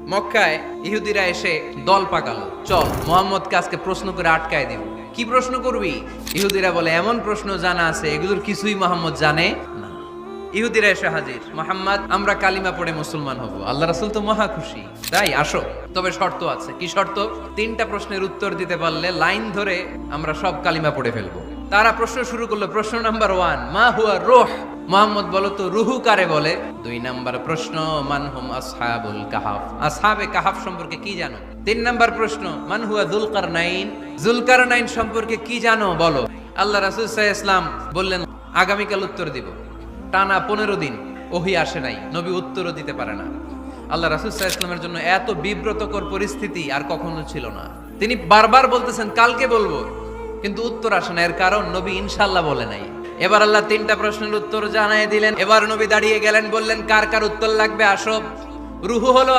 মক্কায় ইহুদিরা এসে দল পাকালো, চল মুহাম্মদকে আজকে প্রশ্ন করে আটকায় দিব। কি প্রশ্ন করবি? ইহুদিরা বলে এমন প্রশ্ন জানা আছে এগুলোর কিছুই মুহাম্মদ জানে না। ইহুদিরা এসে হাজির, মুহাম্মদ আমরা কালিমা পড়ে মুসলমান হব। আল্লাহ রাসূল তো মহা খুশি, তাই আসো, তবে শর্ত আছে। কি শর্ত? 3টা প্রশ্নের উত্তর দিতে পারলে লাইন ধরে আমরা সব কালিমা পড়ে ফেলবো। তারা প্রশ্ন শুরু করলো। প্রশ্ন নাম্বার 1, মা হুয়া রূহ? মুহাম্মদ বলো তো রুহু কারে বলে? 2 নাম্বার প্রশ্ন, মান হুম আসহাবুল কাহাফ? আসহাবে কাহাফ সম্পর্কে কি জানো? 3 নাম্বার প্রশ্ন, মান হুয়া যুলকারনাইন? যুলকারনাইন সম্পর্কে কি জানো বলো। আল্লাহ রাসূল সাল্লাল্লাহু আলাইহি ওয়াসাল্লাম বললেন আগামীকাল উত্তর দিব। টানা 15 দিন ওহী আসে নাই, নবী উত্তরও দিতে পারে না। আল্লাহ রাসূল সাল্লাল্লাহু আলাইহি ওয়াসাল্লামের জন্য এত বিব্রতকর পরিস্থিতি আর কখনো ছিল না। তিনি বারবার বলতেছেন কালকে বলবো, কিন্তু উত্তর আসে না। এর কারণ নবী ইনশাআল্লাহ বলে নাই। এবার আল্লাহ 3টা প্রশ্নের উত্তর জানাই দিলেন। এবার নবী দাঁড়িয়ে গেলেন, বললেন কার কার উত্তর লাগবে আসো। রুহু হলো